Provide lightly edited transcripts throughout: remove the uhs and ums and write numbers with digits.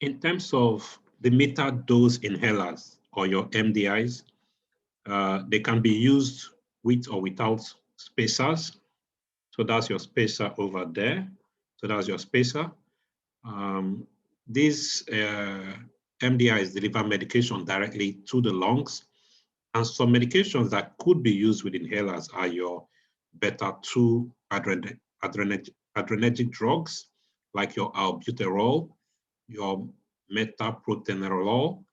In terms of the Metadose inhalers or your MDIs, they can be used with or without spacers. So that's your spacer over there. So that's your spacer. These MDIs deliver medication directly to the lungs. And some medications that could be used with inhalers are your beta-2 adrenergic drugs, like your albuterol, your metoprolol,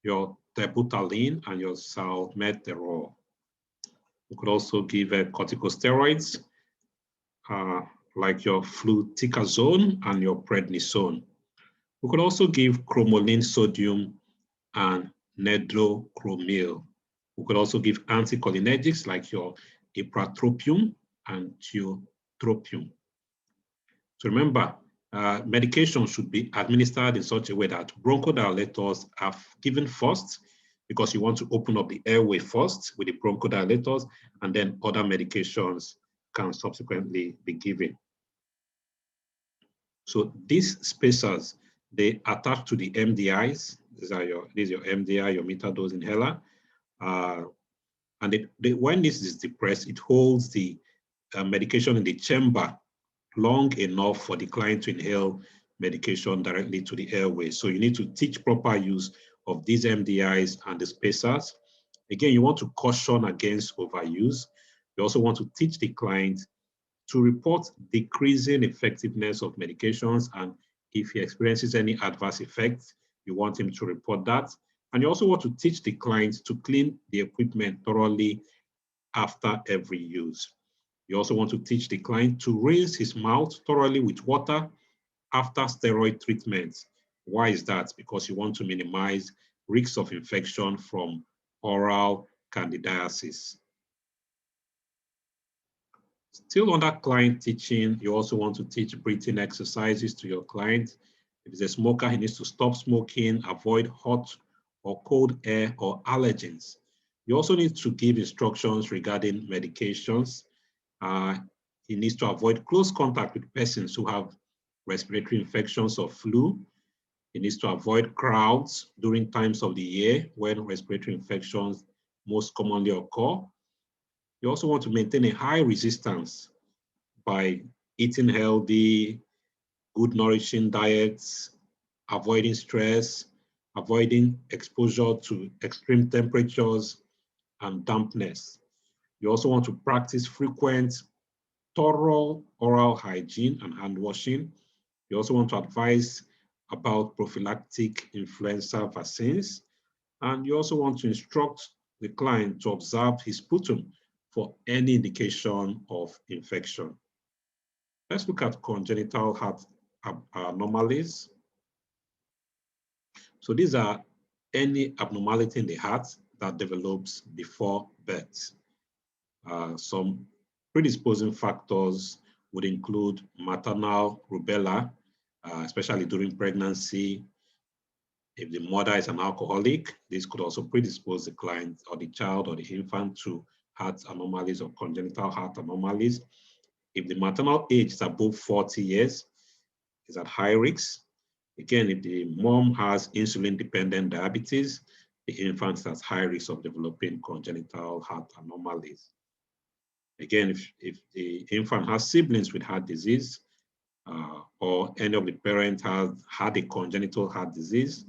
your terbutaline, and your salmeterol. We could also give corticosteroids, like your fluticasone and your prednisone. We could also give cromolyn sodium and nedochromyl. We could also give anticholinergics like your ipratropium and tiotropium. So remember, medication should be administered in such a way that bronchodilators are given first, because you want to open up the airway first with the bronchodilators, and then other medications can subsequently be given. So these spacers, they attach to the MDIs. This is your MDI, your Metadose inhaler. And when this is depressed, it holds the medication in the chamber long enough for the client to inhale medication directly to the airway. So you need to teach proper use of these MDIs and the spacers. Again, you want to caution against overuse. You also want to teach the client to report decreasing effectiveness of medications, and if he experiences any adverse effects, you want him to report that. And you also want to teach the client to clean the equipment thoroughly after every use. You also want to teach the client to rinse his mouth thoroughly with water after steroid treatments. Why is that? Because you want to minimize risks of infection from oral candidiasis. Still under client teaching, you also want to teach breathing exercises to your client. If he's a smoker, he needs to stop smoking, avoid hot or cold air or allergens. You also need to give instructions regarding medications. He needs to avoid close contact with persons who have respiratory infections or flu. He needs to avoid crowds during times of the year when respiratory infections most commonly occur. You also want to maintain a high resistance by eating healthy, good nourishing diets, avoiding stress, avoiding exposure to extreme temperatures and dampness. You also want to practice frequent, thorough oral hygiene and hand washing. You also want to advise about prophylactic influenza vaccines. And you also want to instruct the client to observe his sputum for any indication of infection. Let's look at congenital heart anomalies. So these are any abnormality in the heart that develops before birth. Some predisposing factors would include maternal rubella, especially during pregnancy. If the mother is an alcoholic, this could also predispose the client or the child or the infant to heart anomalies or congenital heart anomalies. If the maternal age is above 40 years, is at high risk. Again, if the mom has insulin-dependent diabetes, the infant is at high risk of developing congenital heart anomalies. Again, if the infant has siblings with heart disease, or any of the parents has had a congenital heart disease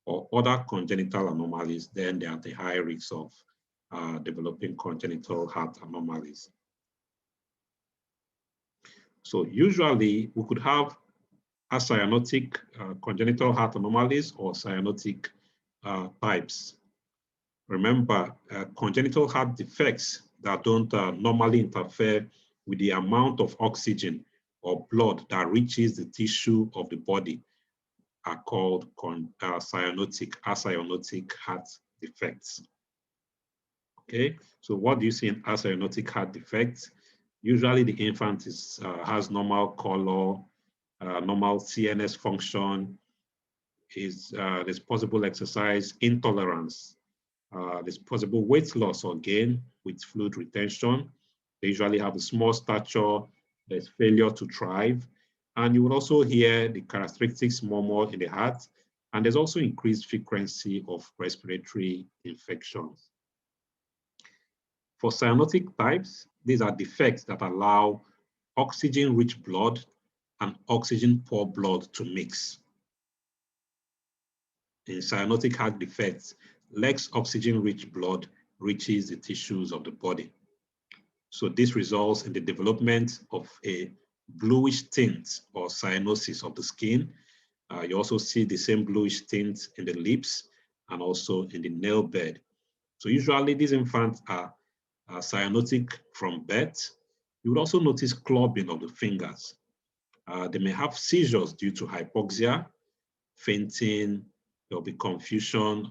or other congenital anomalies, then they are at a high risk of developing congenital heart anomalies. So usually we could have acyanotic congenital heart anomalies or cyanotic types. Remember, congenital heart defects that don't normally interfere with the amount of oxygen or blood that reaches the tissue of the body are called acyanotic heart defects. Okay, so what do you see in acyanotic heart defects? Usually the infant has normal color, normal CNS function, there's possible exercise intolerance, there's possible weight loss or gain with fluid retention. They usually have a small stature, there's failure to thrive, and you will also hear the characteristics murmur in the heart, And there's also increased frequency of respiratory infections. For cyanotic types, these are defects that allow oxygen-rich blood and oxygen-poor blood to mix. In cyanotic heart defects, less oxygen-rich blood reaches the tissues of the body. So this results in the development of a bluish tint or cyanosis of the skin. You also see the same bluish tint in the lips and also in the nail bed. So usually these infants are cyanotic from birth. You would also notice clubbing of the fingers. They may have seizures due to hypoxia, fainting, there'll be confusion.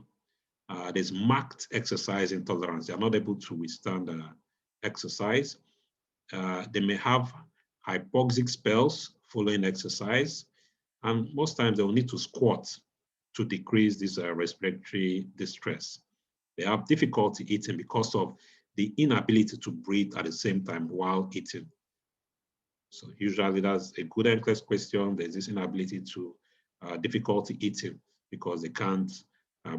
There's marked exercise intolerance. They're not able to withstand exercise. They may have hypoxic spells following exercise. And most times they will need to squat to decrease this respiratory distress. They have difficulty eating because of the inability to breathe at the same time while eating. So usually that's a good NCLEX question. There's this inability to difficulty eating because they can't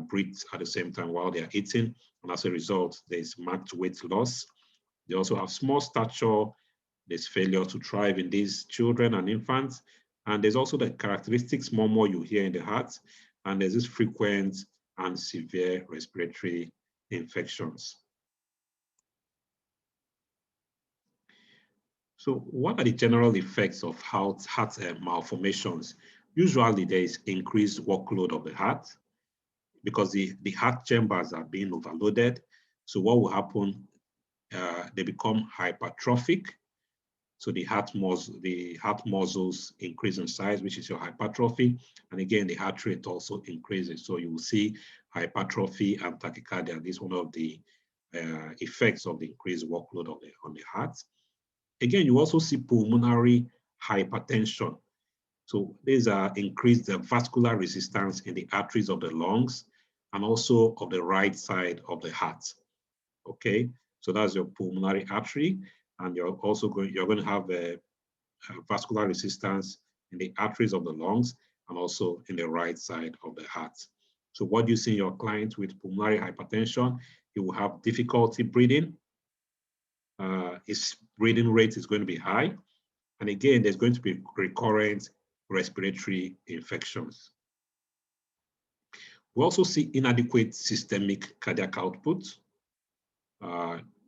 breathe at the same time while they are eating. And as a result, there's marked weight loss. They also have small stature. There's failure to thrive in these children and infants. And there's also the characteristic murmur you hear in the heart. And there's this frequent and severe respiratory infections. So what are the general effects of heart malformations? Usually there is increased workload of the heart because the heart chambers are being overloaded. So what will happen? They become hypertrophic. So the heart muscles increase in size, which is your hypertrophy. And again, the heart rate also increases. So you will see hypertrophy and tachycardia. This is one of the effects of the increased workload on the heart. Again, you also see pulmonary hypertension. So these are increased vascular resistance in the arteries of the lungs and also of the right side of the heart. Okay, so that's your pulmonary artery, and you're going to have a vascular resistance in the arteries of the lungs and also in the right side of the heart. So what do you see in your client with pulmonary hypertension? He will have difficulty breathing. His breathing rate is going to be high. And again, there's going to be recurrent respiratory infections. We also see inadequate systemic cardiac output.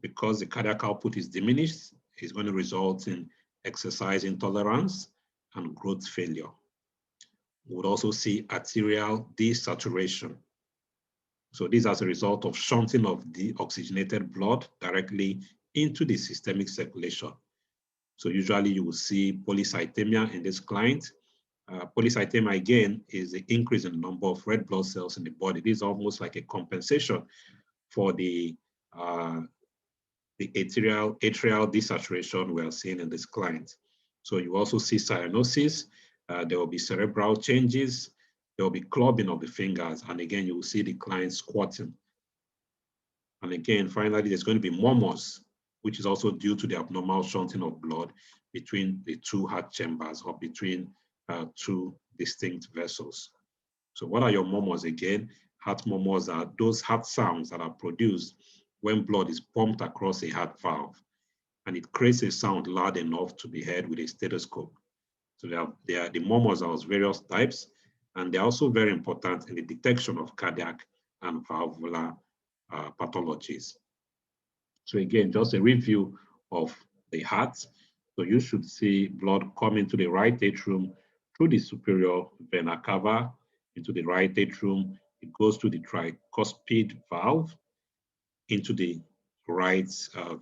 Because the cardiac output is diminished, it's going to result in exercise intolerance and growth failure. We would also see arterial desaturation. So this is as a result of shunting of deoxygenated blood directly into the systemic circulation. So usually you will see polycythemia in this client. Polycythemia again is the increase in the number of red blood cells in the body. This is almost like a compensation for the atrial desaturation we are seeing in this client. So you also see cyanosis. There will be cerebral changes. There will be clubbing of the fingers. And again, you will see the client squatting. And again, finally, there's going to be murmurs, which is also due to the abnormal shunting of blood between the two heart chambers or between two distinct vessels. So what are your murmurs again? Heart murmurs are those heart sounds that are produced when blood is pumped across a heart valve, and it creates a sound loud enough to be heard with a stethoscope. So the murmurs are of various types, and they're also very important in the detection of cardiac and valvular pathologies. So again, just a review of the heart. So you should see blood come into the right atrium through the superior vena cava into the right atrium. It goes to the tricuspid valve into the right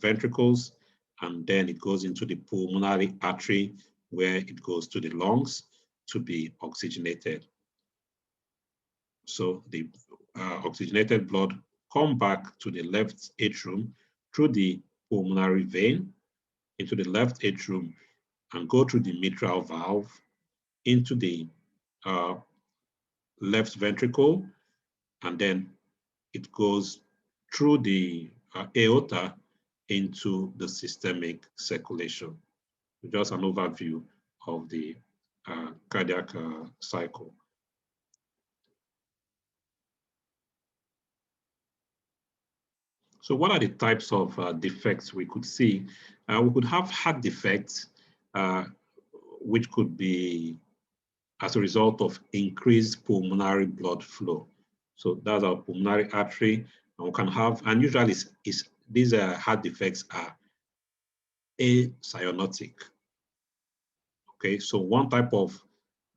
ventricles, and then it goes into the pulmonary artery where it goes to the lungs to be oxygenated. So the oxygenated blood come back to the left atrium through the pulmonary vein into the left atrium and go through the mitral valve into the left ventricle, and then it goes through the aorta into the systemic circulation. Just an overview of the cardiac cycle. So what are the types of defects we could see? We could have heart defects, which could be as a result of increased pulmonary blood flow. So that's our pulmonary artery. And we can have, and usually these heart defects are acyanotic. Okay, so one type of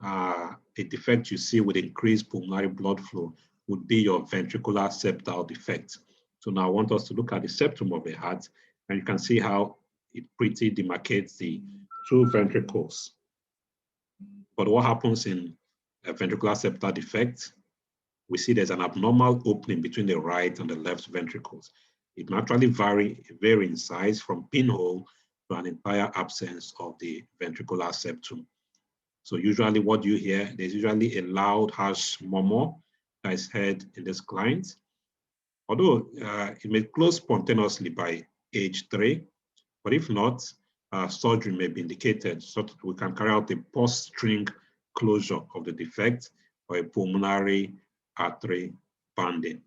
a defect you see with increased pulmonary blood flow would be your ventricular septal defect. So now I want us to look at the septum of the heart, and you can see how it pretty demarcates the two ventricles. But what happens in a ventricular septal defect? We see there's an abnormal opening between the right and the left ventricles. It may actually vary in size from pinhole to an entire absence of the ventricular septum. So usually what you hear, there's usually a loud, harsh murmur that is heard in this client. Although it may close spontaneously by age 3, but if not, surgery may be indicated so that we can carry out a post-string closure of the defect or a pulmonary artery banding.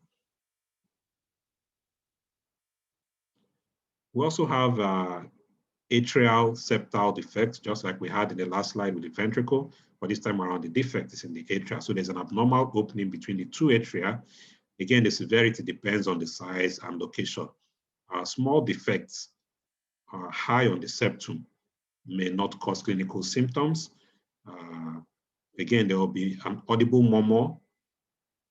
We also have atrial septal defect, just like we had in the last slide with the ventricle, but this time around the defect is in the atria. So there's an abnormal opening between the two atria. Again, the severity depends on the size and location. Small defects high on the septum may not cause clinical symptoms. Again, there will be an audible murmur.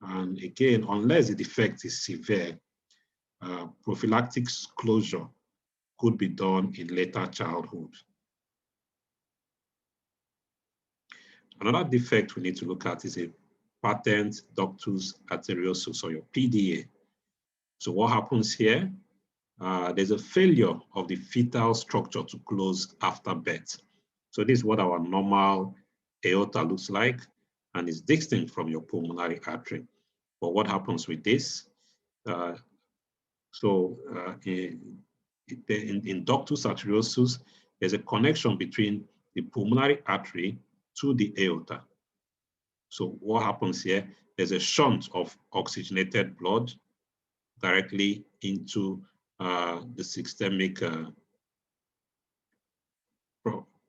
And again, unless the defect is severe, prophylactic closure could be done in later childhood. Another defect we need to look at is a patent ductus arteriosus, or your PDA. So what happens here? There's a failure of the fetal structure to close after birth. So this is what our normal aorta looks like, and is distinct from your pulmonary artery. But what happens with this? In ductus arteriosus, there's a connection between the pulmonary artery to the aorta. So what happens here? There's a shunt of oxygenated blood directly into the systemic,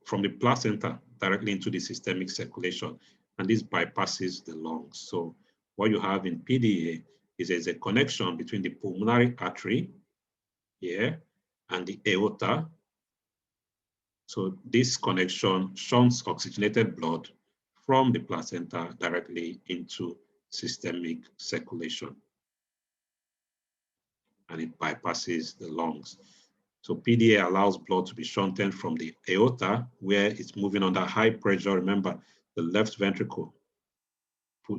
from the placenta directly into the systemic circulation, and this bypasses the lungs. So what you have in PDA is there's a connection between the pulmonary artery here and the aorta. So this connection shunts oxygenated blood from the placenta directly into systemic circulation, and it bypasses the lungs. So PDA allows blood to be shunted from the aorta, where it's moving under high pressure. Remember, the left ventricle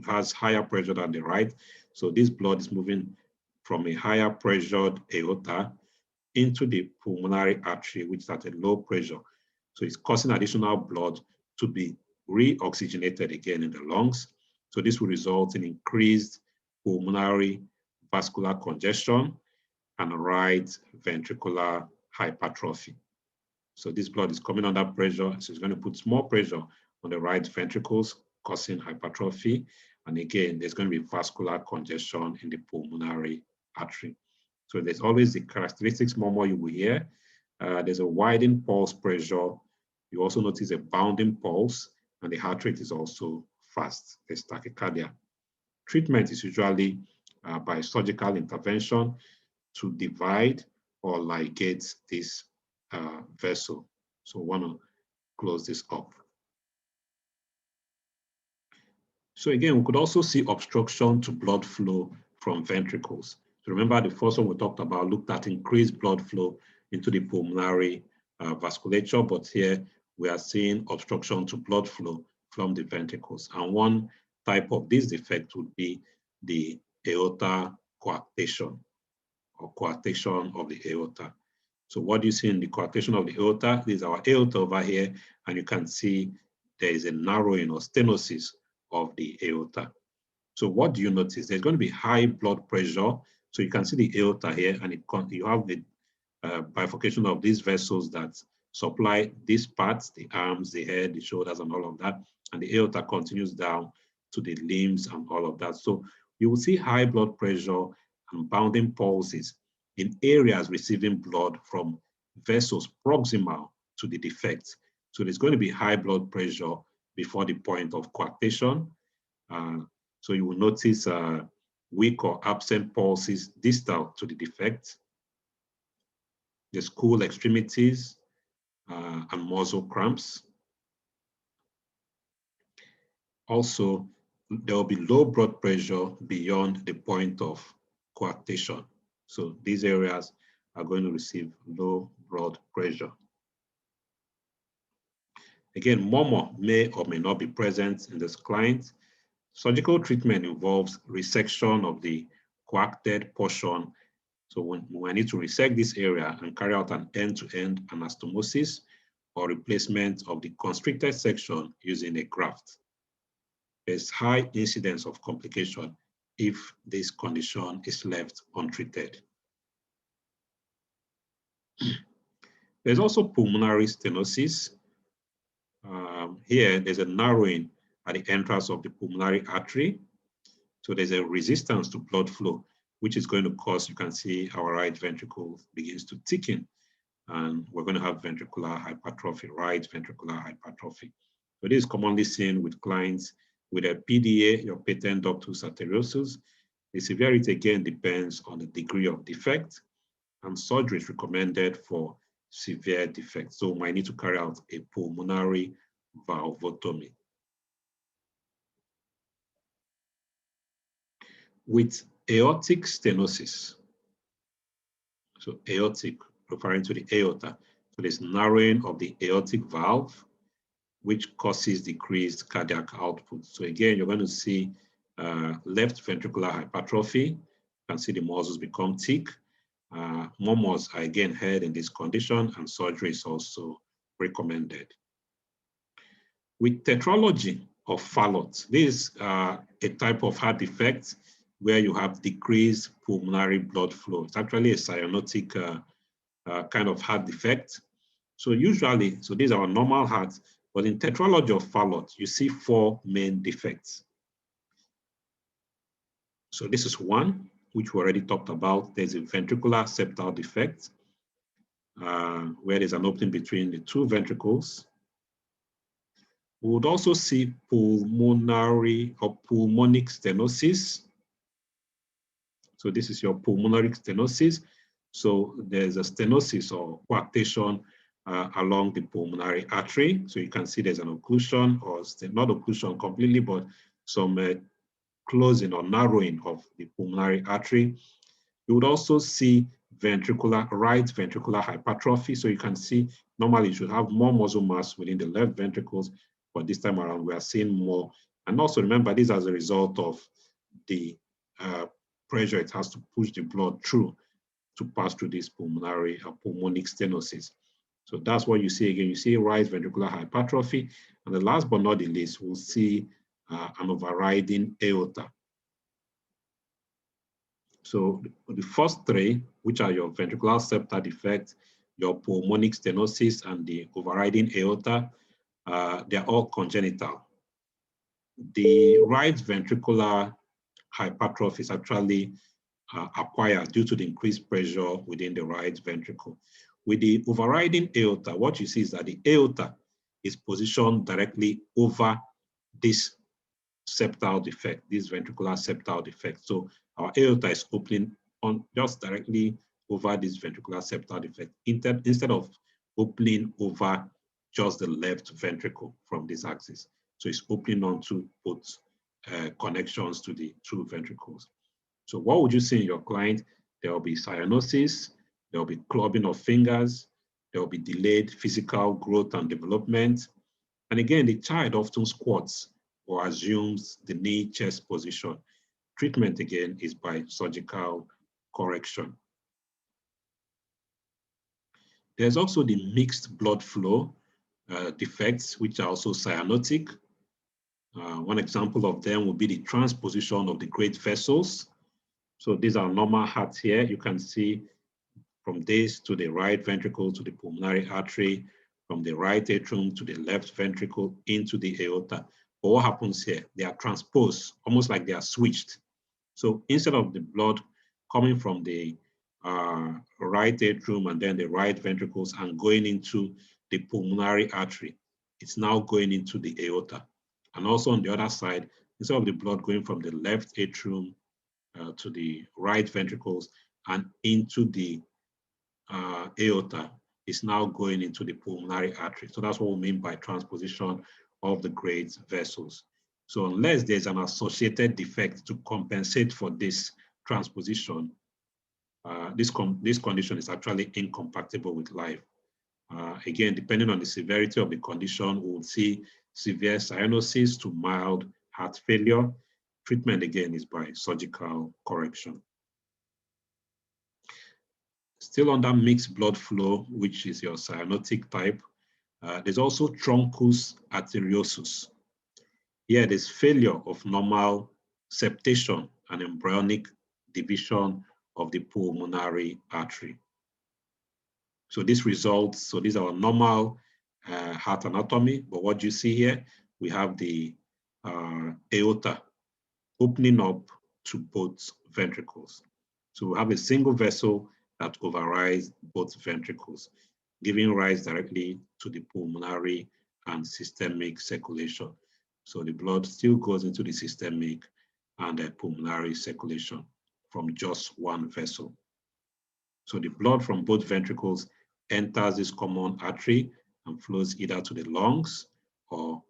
has higher pressure than the right. So this blood is moving from a higher pressured aorta into the pulmonary artery, which is at a low pressure. So it's causing additional blood to be re-oxygenated again in the lungs. So this will result in increased pulmonary vascular congestion and right ventricular hypertrophy. So this blood is coming under pressure, so it's going to put more pressure on the right ventricles, causing hypertrophy. And again, there's going to be vascular congestion in the pulmonary artery. So there's always the characteristics murmur you will hear. There's a widened pulse pressure. You also notice a bounding pulse, and the heart rate is also fast. There's tachycardia. Treatment is usually by surgical intervention to divide or ligate this vessel. So we want to close this up. So again, we could also see obstruction to blood flow from ventricles. So remember the first one we talked about looked at increased blood flow into the pulmonary vasculature, but here we are seeing obstruction to blood flow from the ventricles. And one type of this defect would be the aorta coarctation, or coarctation of the aorta. So what do you see in the coarctation of the aorta? This is our aorta over here, and you can see there is a narrowing or stenosis of the aorta. So what do you notice? There's going to be high blood pressure. So you can see the aorta here, and you have the bifurcation of these vessels that supply these parts, the arms, the head, the shoulders, and all of that. And the aorta continues down to the limbs and all of that. So you will see high blood pressure and bounding pulses in areas receiving blood from vessels proximal to the defect. So there's going to be high blood pressure before the point of coarctation. So you will notice weak or absent pulses distal to the defect. There's cool extremities and muscle cramps. Also, there will be low blood pressure beyond the point of coarctation. So these areas are going to receive low blood pressure. Again, murmur may or may not be present in this client. Surgical treatment involves resection of the coarcted portion. So when I need to resect this area and carry out an end-to-end anastomosis or replacement of the constricted section using a graft. There's high incidence of complication if this condition is left untreated. There's also pulmonary stenosis. Here, there's a narrowing at the entrance of the pulmonary artery. So there's a resistance to blood flow, which is going to cause, you can see our right ventricle begins to thicken, and we're going to have ventricular hypertrophy, right ventricular hypertrophy. So this is commonly seen with clients with a PDA, your patent ductus arteriosus. The severity again depends on the degree of defect, and surgery is recommended for severe defects. So we might need to carry out a pulmonary valvotomy. With aortic stenosis, so aortic referring to the aorta, so there's narrowing of the aortic valve, which causes decreased cardiac output. So again, you're going to see left ventricular hypertrophy. You can see the muscles become thick. Murmurs are again heard in this condition, and surgery is also recommended. With tetralogy of Fallout, this is a type of heart defect where you have decreased pulmonary blood flow. It's actually a cyanotic kind of heart defect. So usually, so these are our normal hearts, but in tetralogy of Fallout, you see 4 main defects. So this is one, which we already talked about. There's a ventricular septal defect, where there's an opening between the 2 ventricles. We would also see pulmonary or pulmonic stenosis. So this is your pulmonary stenosis. So there's a stenosis or coarctation along the pulmonary artery. So you can see there's an occlusion, or not occlusion completely, but some closing or narrowing of the pulmonary artery. You would also see right ventricular hypertrophy. So you can see normally you should have more muscle mass within the left ventricles, but this time around we are seeing more. And also remember, this as a result of the pressure it has to push the blood through to pass through this pulmonary or pulmonic stenosis. So that's what you see again. You see right ventricular hypertrophy. And the last but not the least, we'll see an overriding aorta. So the first 3, which are your ventricular septal defect, your pulmonic stenosis, and the overriding aorta, they're all congenital. The right ventricular hypertrophy is actually acquired due to the increased pressure within the right ventricle. With the overriding aorta, what you see is that the aorta is positioned directly over this septal defect, this ventricular septal defect. So our aorta is opening on just directly over this ventricular septal defect instead of opening over just the left ventricle from this axis. So it's opening onto both connections to the 2 ventricles. So what would you see in your client? There will be cyanosis, there will be clubbing of fingers, there will be delayed physical growth and development. And again, the child often squats or assumes the knee-chest position. Treatment, again, is by surgical correction. There's also the mixed blood flow defects, which are also cyanotic. One example of them would be the transposition of the great vessels. So these are normal hearts here. You can see from this to the right ventricle to the pulmonary artery, from the right atrium to the left ventricle into the aorta. But what happens here? They are transposed, almost like they are switched. So instead of the blood coming from the right atrium and then the right ventricles and going into the pulmonary artery. It's now going into the aorta. And also on the other side, instead of the blood going from the left atrium to the right ventricles and into the aorta, it's now going into the pulmonary artery. So that's what we mean by transposition of the great vessels. So unless there's an associated defect to compensate for this transposition, this condition is actually incompatible with life. Again, depending on the severity of the condition, we will see severe cyanosis to mild heart failure. Treatment, again, is by surgical correction. Still under mixed blood flow, which is your cyanotic type, there's also truncus arteriosus. Here, there's failure of normal septation and embryonic division of the pulmonary artery. So this results, so these are normal heart anatomy, but what you see here, we have the aorta opening up to both ventricles. So we have a single vessel that overrides both ventricles, giving rise directly to the pulmonary and systemic circulation. So the blood still goes into the systemic and the pulmonary circulation from just one vessel. So the blood from both ventricles enters this common artery and flows either to the lungs or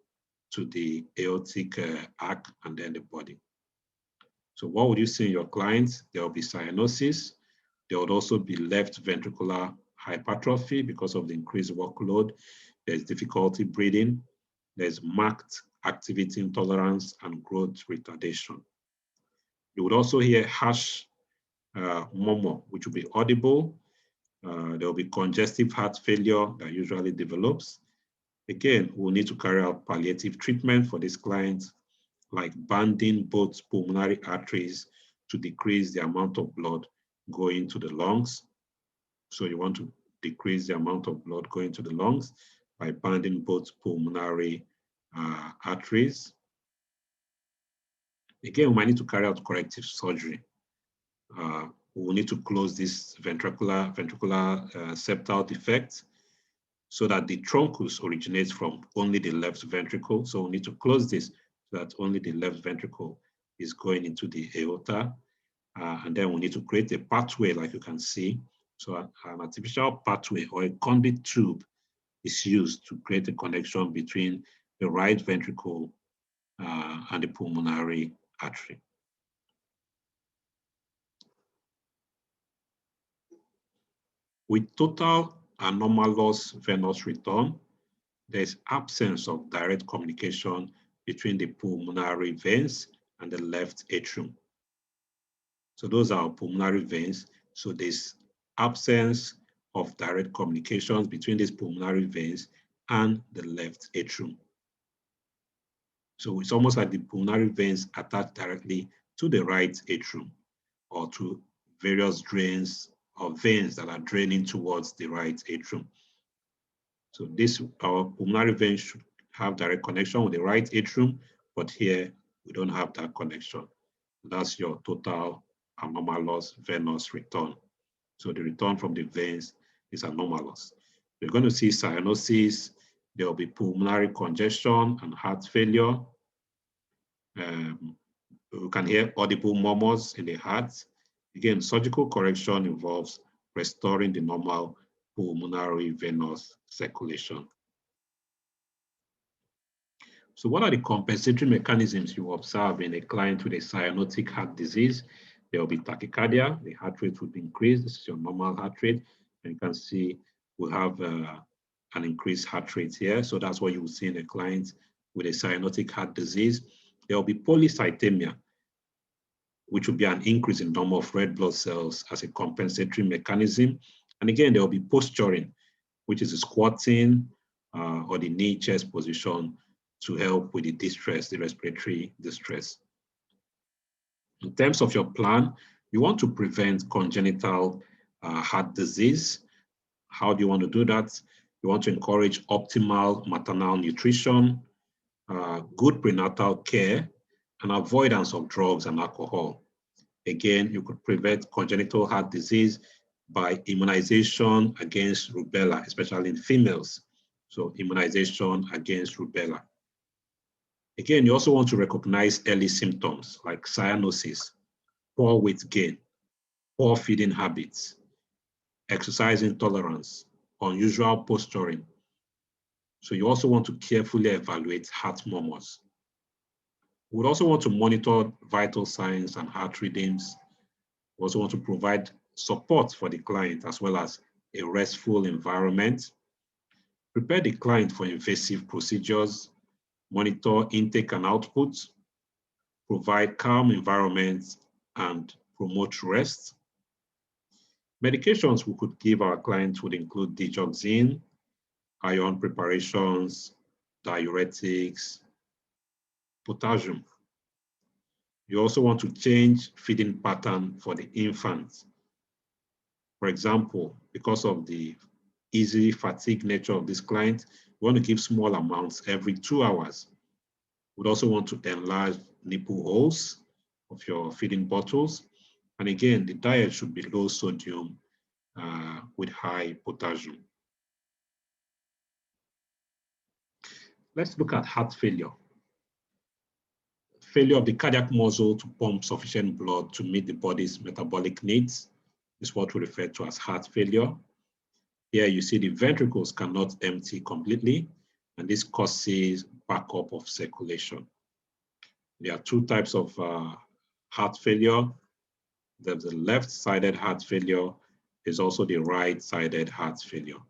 to the aortic arc and then the body. So what would you see in your clients? There will be cyanosis. There would also be left ventricular hypertrophy because of the increased workload. There's difficulty breathing. There's marked activity intolerance and growth retardation. You would also hear harsh murmur, which will be audible. There will be congestive heart failure that usually develops. Again, we'll need to carry out palliative treatment for this client, like banding both pulmonary arteries to decrease the amount of blood going to the lungs. So you want to decrease the amount of blood going to the lungs by banding both pulmonary arteries. Again, we might need to carry out corrective surgery. We will need to close this ventricular septile defect so that the truncus originates from only the left ventricle. So we need to close this so that only the left ventricle is going into the aorta. And then we need to create a pathway, like you can see. So an artificial pathway or a conduit tube is used to create a connection between the right ventricle and the pulmonary artery. With total anomalous venous return, there's absence of direct communication between the pulmonary veins and the left atrium. So those are pulmonary veins. So there's absence of direct communications between these pulmonary veins and the left atrium. So it's almost like the pulmonary veins attach directly to the right atrium or to various drains or veins that are draining towards the right atrium. So this, our pulmonary veins should have direct connection with the right atrium, but here we don't have that connection. That's your total anomalous venous return. So the return from the veins is anomalous. You're going to see cyanosis. There will be pulmonary congestion and heart failure. You can hear audible murmurs in the heart. Again, surgical correction involves restoring the normal pulmonary venous circulation. So what are the compensatory mechanisms you observe in a client with a cyanotic heart disease? There will be tachycardia, the heart rate will be increased. This is your normal heart rate. And you can see we have an increased heart rate here. So that's what you will see in a client with a cyanotic heart disease. There will be polycythemia, which will be an increase in number of red blood cells as a compensatory mechanism. And again, there will be posturing, which is squatting or the knee chest position to help with the distress, the respiratory distress. In terms of your plan, you want to prevent congenital heart disease. How do you want to do that? You want to encourage optimal maternal nutrition, good prenatal care, and avoidance of drugs and alcohol. Again, you could prevent congenital heart disease by immunization against rubella, especially in females. So immunization against rubella. Again, you also want to recognize early symptoms like cyanosis, poor weight gain, poor feeding habits, exercise intolerance, unusual posturing. So you also want to carefully evaluate heart murmurs. We would also want to monitor vital signs and heart rhythms. We also want to provide support for the client as well as a restful environment. Prepare the client for invasive procedures, monitor intake and output, provide calm environments, and promote rest. Medications we could give our clients would include digoxin, iron preparations, diuretics, potassium. You also want to change feeding pattern for the infant. For example, because of the easy fatigue nature of this client, we want to give small amounts every 2 hours. We'd also want to enlarge nipple holes of your feeding bottles. And again, the diet should be low sodium with high potassium. Let's look at heart failure. Failure of the cardiac muscle to pump sufficient blood to meet the body's metabolic needs is what we refer to as heart failure. Here you see the ventricles cannot empty completely, and this causes backup of circulation. There are two types of heart failure. There's the left-sided heart failure. There's also the right-sided heart failure.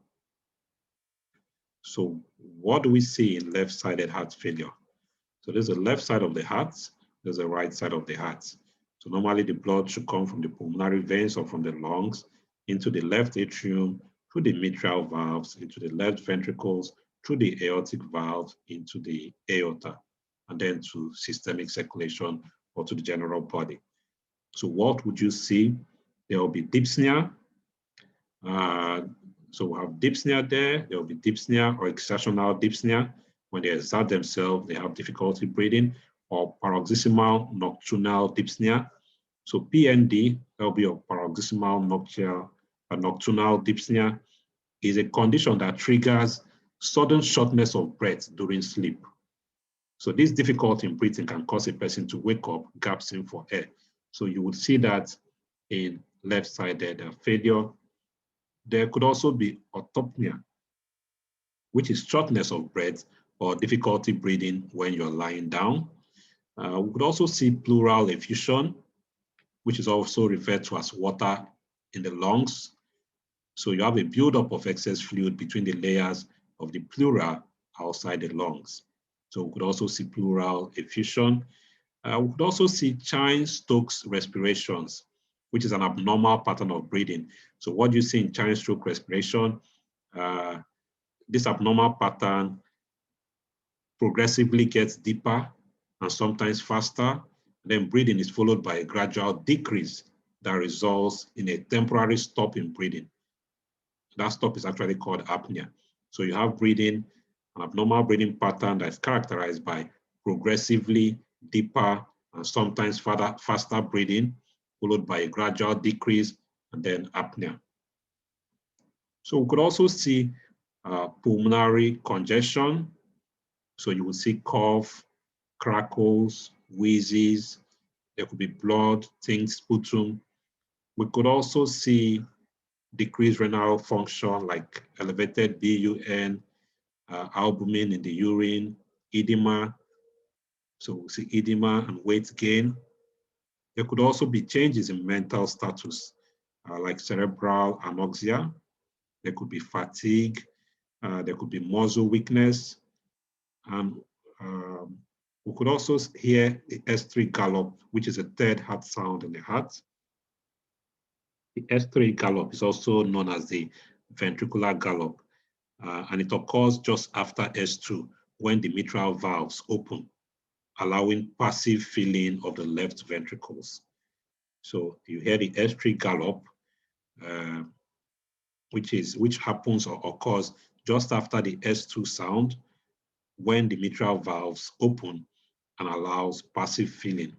So what do we see in left-sided heart failure? So there's the left side of the heart, there's the right side of the heart. So normally the blood should come from the pulmonary veins or from the lungs into the left atrium, through the mitral valves, into the left ventricles, through the aortic valve, into the aorta, and then to systemic circulation or to the general body. So what would you see? There will be dyspnea. So we have dyspnea there. There will be dyspnea or exertional dyspnea. When they exert themselves, they have difficulty breathing, or paroxysmal nocturnal dyspnea. So PND, that will be a paroxysmal nocturnal dyspnea, is a condition that triggers sudden shortness of breath during sleep. So this difficulty in breathing can cause a person to wake up gasping for air. So you would see that in left-sided failure. There could also be orthopnea, which is shortness of breath or difficulty breathing when you're lying down. We could also see pleural effusion, which is also referred to as water in the lungs. So you have a buildup of excess fluid between the layers of the pleura outside the lungs. So we could also see pleural effusion. We could also see Chine-Stokes respirations, which is an abnormal pattern of breathing. So what you see in Chine-Stokes respiration, this abnormal pattern progressively gets deeper and sometimes faster. Then breathing is followed by a gradual decrease that results in a temporary stop in breathing. That stop is actually called apnea. So you have breathing, an abnormal breathing pattern that is characterized by progressively deeper and sometimes faster breathing, followed by a gradual decrease and then apnea. So we could also see pulmonary congestion. So you will see cough, crackles, wheezes. There could be blood, things, sputum. We could also see decreased renal function like elevated BUN, albumin in the urine, edema. So we see edema and weight gain. There could also be changes in mental status like cerebral anoxia. There could be fatigue. There could be muscle weakness. And we could also hear the S3 gallop, which is a third heart sound in the heart. The S3 gallop is also known as the ventricular gallop, and it occurs just after S2 when the mitral valves open, allowing passive filling of the left ventricles. So you hear the S3 gallop, which happens or occurs just after the S2 sound when the mitral valves open and allows passive filling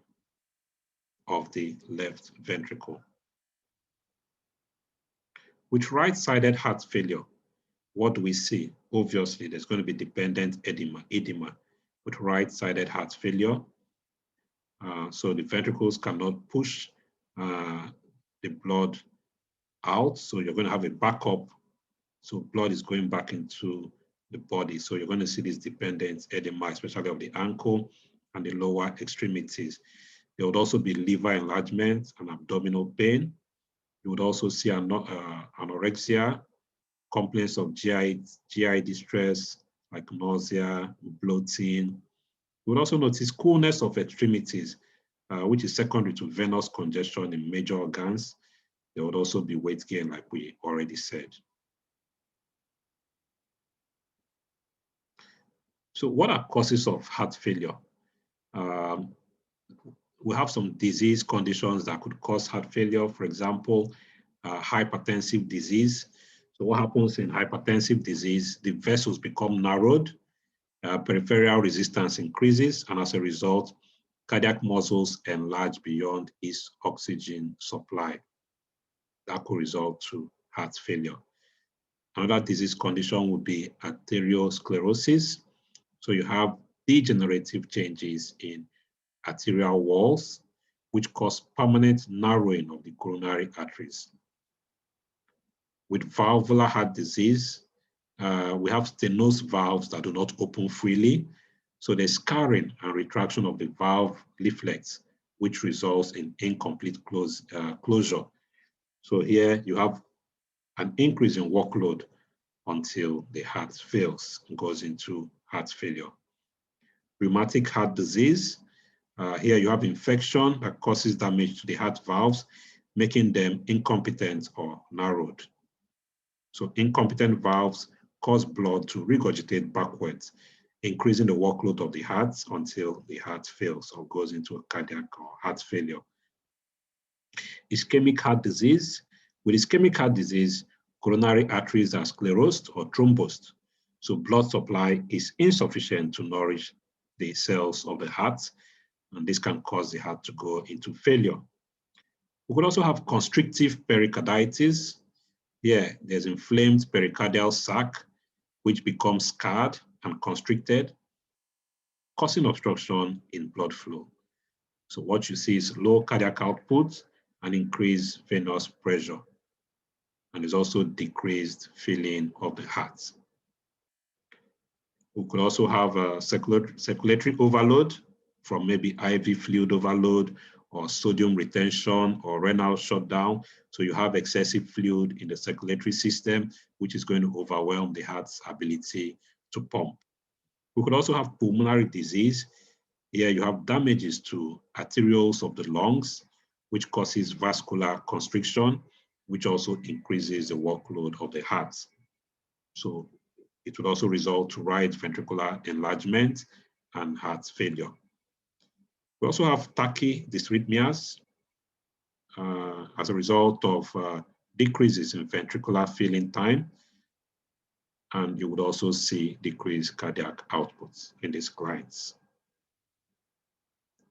of the left ventricle. With right-sided heart failure, what do we see? Obviously, there's going to be dependent edema with right-sided heart failure. So the ventricles cannot push the blood out. So you're going to have a backup. So blood is going back into the body. So you're going to see this dependent edema, especially of the ankle and the lower extremities. There would also be liver enlargement and abdominal pain. You would also see anorexia, complaints of GI distress, like nausea, bloating. You would also notice coolness of extremities, which is secondary to venous congestion in major organs. There would also be weight gain, like we already said. So what are causes of heart failure? We have some disease conditions that could cause heart failure. For example, hypertensive disease. So what happens in hypertensive disease? The vessels become narrowed, peripheral resistance increases, and as a result, cardiac muscles enlarge beyond its oxygen supply. That could result to heart failure. Another disease condition would be arteriosclerosis. So you have degenerative changes in arterial walls, which cause permanent narrowing of the coronary arteries. With valvular heart disease, we have stenosis valves that do not open freely. So there's scarring and retraction of the valve leaflets, which results in incomplete closure. So here you have an increase in workload until the heart fails and goes into heart failure. Rheumatic heart disease, here you have infection that causes damage to the heart valves, making them incompetent or narrowed. So incompetent valves cause blood to regurgitate backwards, increasing the workload of the heart until the heart fails or goes into a cardiac or heart failure. Ischemic heart disease. With ischemic heart disease, coronary arteries are sclerosed or thrombosed. So blood supply is insufficient to nourish the cells of the heart, and this can cause the heart to go into failure. We could also have constrictive pericarditis. Here, there's inflamed pericardial sac, which becomes scarred and constricted, causing obstruction in blood flow. So what you see is low cardiac output and increased venous pressure. And there's also decreased filling of the heart. We could also have a circulatory overload from maybe IV fluid overload or sodium retention or renal shutdown. So you have excessive fluid in the circulatory system, which is going to overwhelm the heart's ability to pump. We could also have pulmonary disease. Here you have damages to arterioles of the lungs, which causes vascular constriction, which also increases the workload of the heart. So it would also result to right ventricular enlargement and heart failure. We also have tachydysrhythmias as a result of decreases in ventricular filling time, and you would also see decreased cardiac outputs in these clients.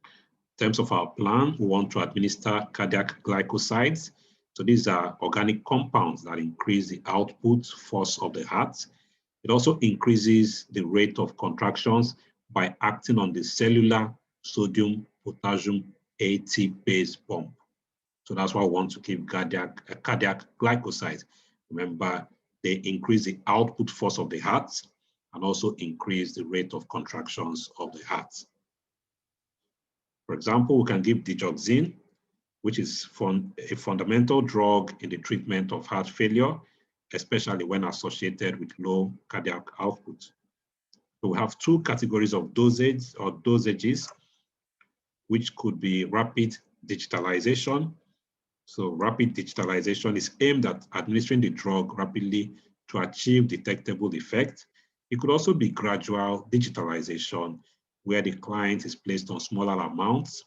In terms of our plan, we want to administer cardiac glycosides. So these are organic compounds that increase the output force of the heart. It also increases the rate of contractions by acting on the cellular sodium-potassium AT-base pump. So that's why we want to keep cardiac glycosides. Remember, they increase the output force of the heart and also increase the rate of contractions of the heart. For example, we can give digoxin, which is a fundamental drug in the treatment of heart failure, especially when associated with low cardiac output. So we have two categories of dosage or dosages, which could be rapid digitalization. So rapid digitalization is aimed at administering the drug rapidly to achieve detectable effect. It could also be gradual digitalization, where the client is placed on smaller amounts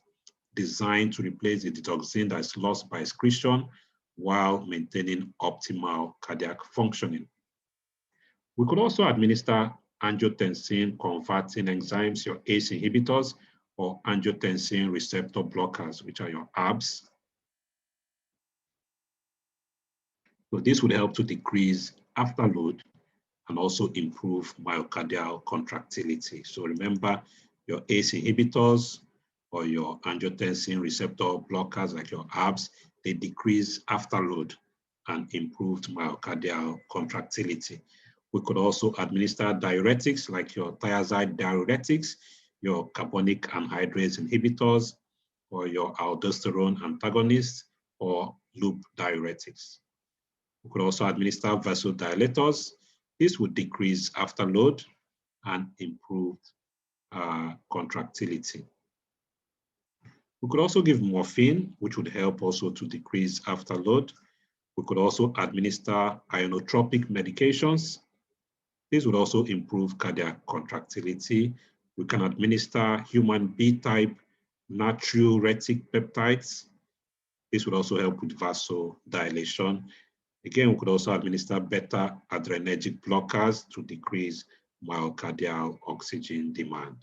designed to replace the digoxin that is lost by excretion while maintaining optimal cardiac functioning. We could also administer angiotensin converting enzymes, your ACE inhibitors, or angiotensin receptor blockers, which are your ARBs. So this would help to decrease afterload and also improve myocardial contractility. So remember, your ACE inhibitors or your angiotensin receptor blockers like your ARBs, they decrease afterload and improved myocardial contractility. We could also administer diuretics like your thiazide diuretics, your carbonic anhydrase inhibitors, or your aldosterone antagonists, or loop diuretics. We could also administer vasodilators. This would decrease afterload and improve contractility. We could also give morphine, which would help also to decrease afterload. We could also administer ionotropic medications. This would also improve cardiac contractility. We can administer human B-type natriuretic peptides. This would also help with vasodilation. Again, we could also administer beta-adrenergic blockers to decrease myocardial oxygen demand.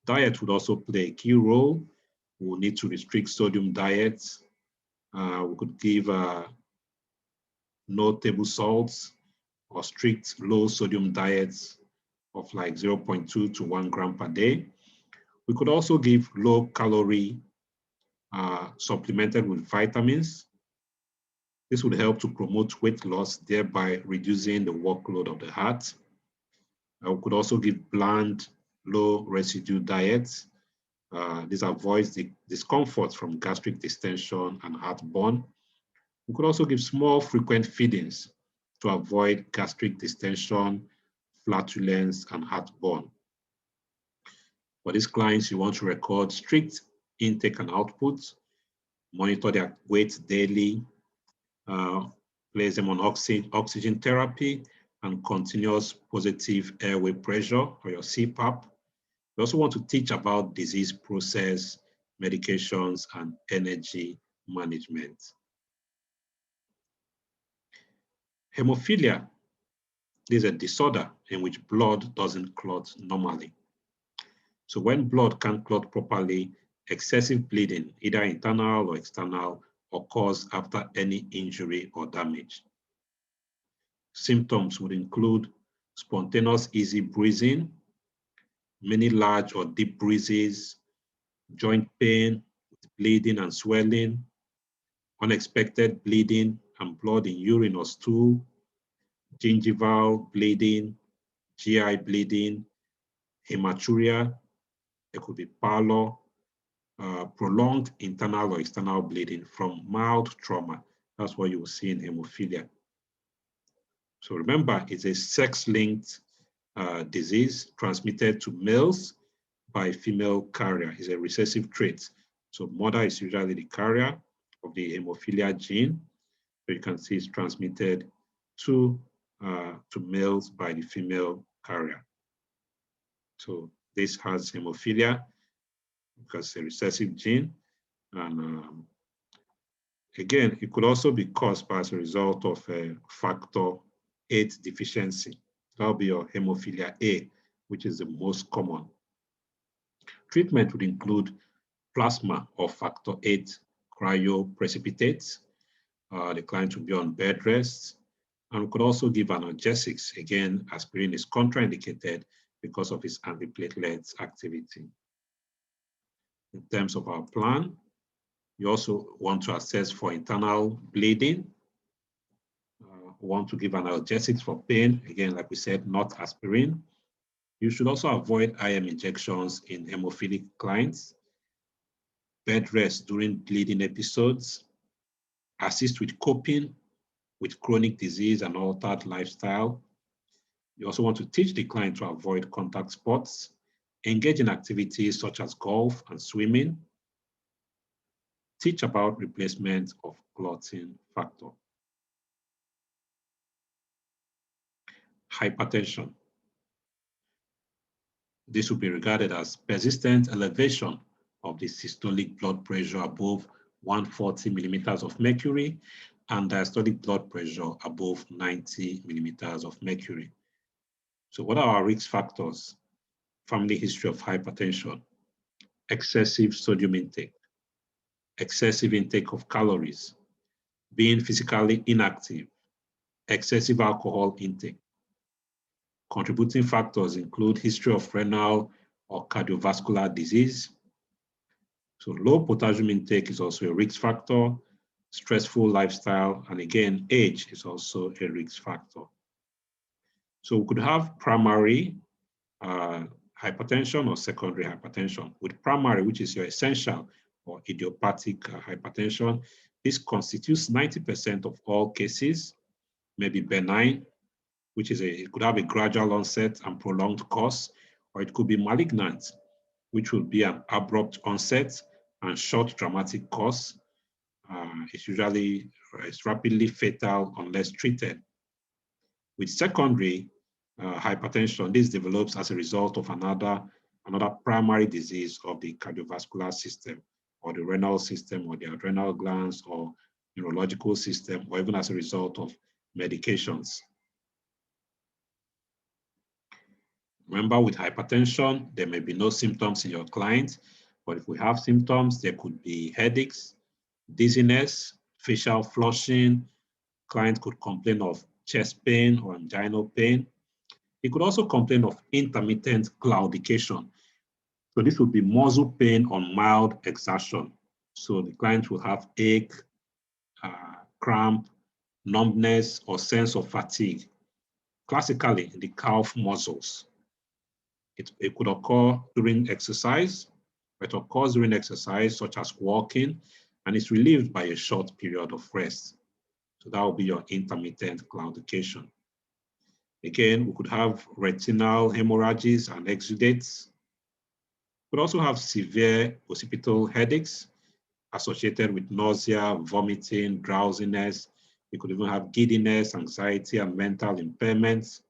Diet would also play a key role. We will need to restrict sodium diets. We could give no table salts or strict low sodium diets of like 0.2 to 1 gram per day. We could also give low calorie supplemented with vitamins. This would help to promote weight loss, thereby reducing the workload of the heart. We could also give bland, low residue diets. This avoids the discomfort from gastric distension and heartburn. We could also give small, frequent feedings to avoid gastric distension, flatulence, and heartburn. For these clients, you want to record strict intake and output, monitor their weight daily, place them on oxygen therapy and continuous positive airway pressure, or your CPAP. We also want to teach about disease process, medications, and energy management. Hemophilia is a disorder in which blood doesn't clot normally. So when blood can't clot properly, excessive bleeding, either internal or external, occurs after any injury or damage. Symptoms would include spontaneous easy bruising, many large or deep bruises, joint pain, bleeding and swelling, unexpected bleeding and blood in urine or stool, gingival bleeding, GI bleeding, hematuria, there could be pallor, prolonged internal or external bleeding from mild trauma. That's what you will see in hemophilia. So remember, it's a sex-linked disease transmitted to males by female carrier. It's a recessive trait. So mother is usually the carrier of the hemophilia gene. So you can see it's transmitted to males by the female carrier. So this has hemophilia because it's a recessive gene. And again, it could also be caused by as a result of a factor 8 deficiency. That'll be your hemophilia A, which is the most common. Treatment would include plasma of factor 8 cryoprecipitates. The client will be on bed rest. And we could also give analgesics. Again, aspirin is contraindicated because of its antiplatelet activity. In terms of our plan, you also want to assess for internal bleeding. We want to give analgesics for pain. Again, like we said, not aspirin. You should also avoid IM injections in hemophilic clients, bed rest during bleeding episodes, assist with coping with chronic disease and altered lifestyle. You also want to teach the client to avoid contact sports, engage in activities such as golf and swimming, teach about replacement of clotting factor. Hypertension. This will be regarded as persistent elevation of the systolic blood pressure above 140 millimeters of mercury and diastolic blood pressure above 90 millimeters of mercury. So what are our risk factors? Family history of hypertension, excessive sodium intake, excessive intake of calories, being physically inactive, excessive alcohol intake. Contributing factors include history of renal or cardiovascular disease. So low potassium intake is also a risk factor. Stressful lifestyle, and again, age is also a risk factor. So we could have primary hypertension or secondary hypertension. With primary, which is your essential or idiopathic hypertension, this constitutes 90% of all cases, maybe benign, which is it could have a gradual onset and prolonged course, or it could be malignant, which will be an abrupt onset and short dramatic course. It's rapidly fatal unless treated. With secondary hypertension, this develops as a result of another primary disease of the cardiovascular system, or the renal system, or the adrenal glands, or neurological system, or even as a result of medications. Remember, with hypertension, there may be no symptoms in your client, but if we have symptoms, there could be headaches, dizziness, facial flushing. Client could complain of chest pain or anginal pain. He could also complain of intermittent claudication. So this would be muscle pain on mild exertion. So the client will have ache, cramp, numbness, or sense of fatigue, classically in the calf muscles. It could occur during exercise. It occurs during exercise, such as walking, and is relieved by a short period of rest. So that will be your intermittent claudication. Again, we could have retinal hemorrhages and exudates. We could also have severe occipital headaches associated with nausea, vomiting, drowsiness. We could even have giddiness, anxiety, and mental impairments.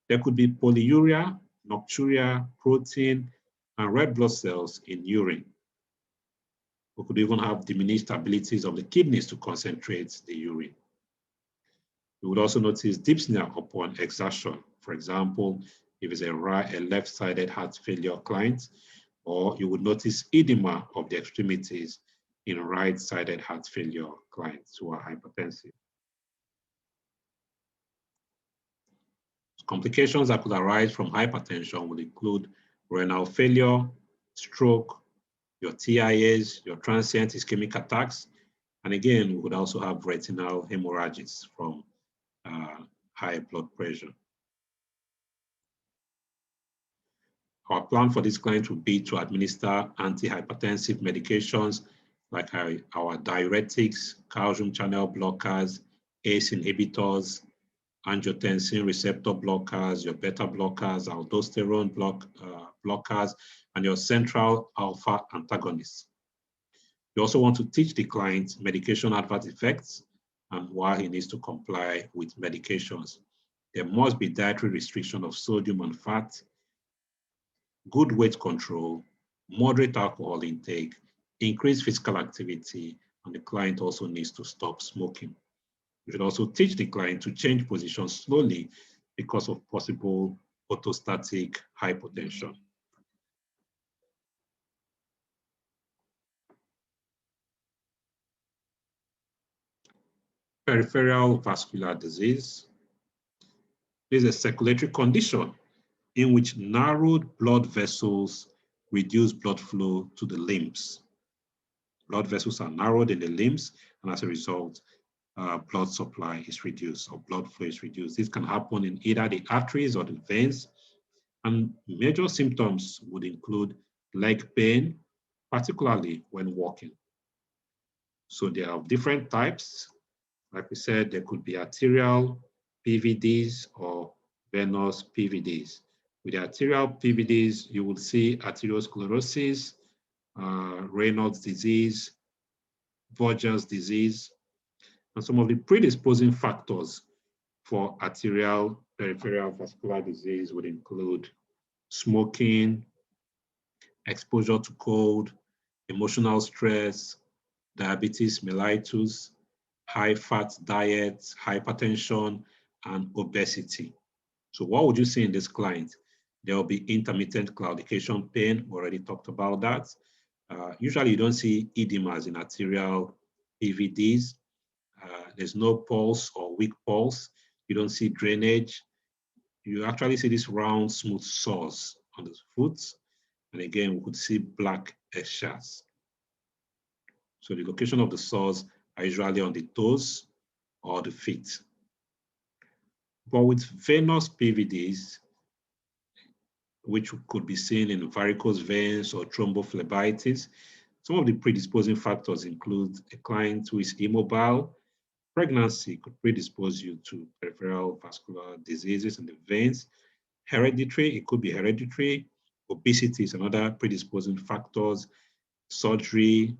There could be polyuria, nocturia, protein, and red blood cells in urine. We could even have diminished abilities of the kidneys to concentrate the urine. You would also notice dyspnea upon exertion. For example, if it's a left-sided heart failure client, or you would notice edema of the extremities in right-sided heart failure clients who are hypertensive. Complications that could arise from hypertension will include renal failure, stroke, your TIAs, your transient ischemic attacks, and again, we would also have retinal hemorrhages from high blood pressure. Our plan for this client would be to administer antihypertensive medications like our diuretics, calcium channel blockers, ACE inhibitors, angiotensin receptor blockers, your beta blockers, aldosterone blockers, and your central alpha antagonists. You also want to teach the client medication adverse effects and why he needs to comply with medications. There must be dietary restriction of sodium and fat, good weight control, moderate alcohol intake, increased physical activity, and the client also needs to stop smoking. You should also teach the client to change position slowly because of possible orthostatic hypotension. Peripheral vascular disease is a circulatory condition in which narrowed blood vessels reduce blood flow to the limbs. Blood vessels are narrowed in the limbs, and as a result, blood supply is reduced or blood flow is reduced. This can happen in either the arteries or the veins, and major symptoms would include leg pain, particularly when walking. So there are different types. Like we said, there could be arterial PVDs or venous PVDs. With the arterial PVDs, you will see arteriosclerosis, Raynaud's disease, Vogel's disease, and some of the predisposing factors for arterial peripheral vascular disease would include smoking, exposure to cold, emotional stress, diabetes mellitus, high-fat diet, hypertension, and obesity. So what would you see in this client? There will be intermittent claudication pain. We already talked about that. Usually you don't see edemas in arterial PVDs. There's no pulse or weak pulse. You don't see drainage. You actually see these round, smooth sores on the foot. And again, we could see black shards. So the location of the sores are usually on the toes or the feet. But with venous PVDs, which could be seen in varicose veins or thrombophlebitis, some of the predisposing factors include a client who is immobile. Pregnancy could predispose you to peripheral vascular diseases in the veins. Hereditary, it could be hereditary. Obesity is another predisposing factors. Surgery,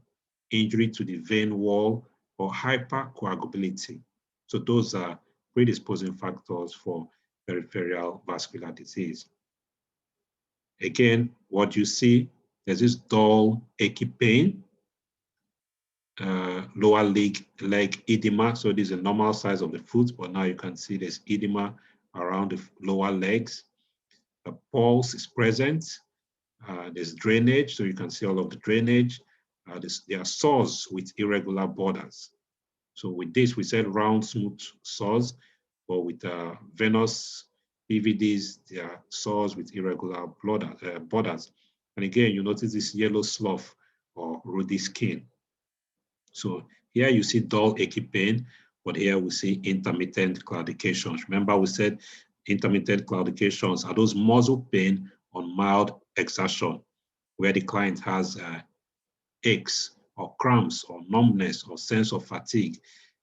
injury to the vein wall, or hypercoagulability. So those are predisposing factors for peripheral vascular disease. Again, what you see, there's this dull, achy pain, lower leg edema. So this is a normal size of the foot, but now you can see there's edema around the lower legs. The pulse is present. There's drainage, so you can see all of the drainage. There are sores with irregular borders. So with this, we said round, smooth sores, but with venous PVDs, there are sores with irregular borders. And again, you notice this yellow slough or ruddy skin. So here you see dull, achy pain, but here we see intermittent claudications. Remember, we said intermittent claudications are those muscle pain on mild exertion, where the client has aches or cramps or numbness or sense of fatigue,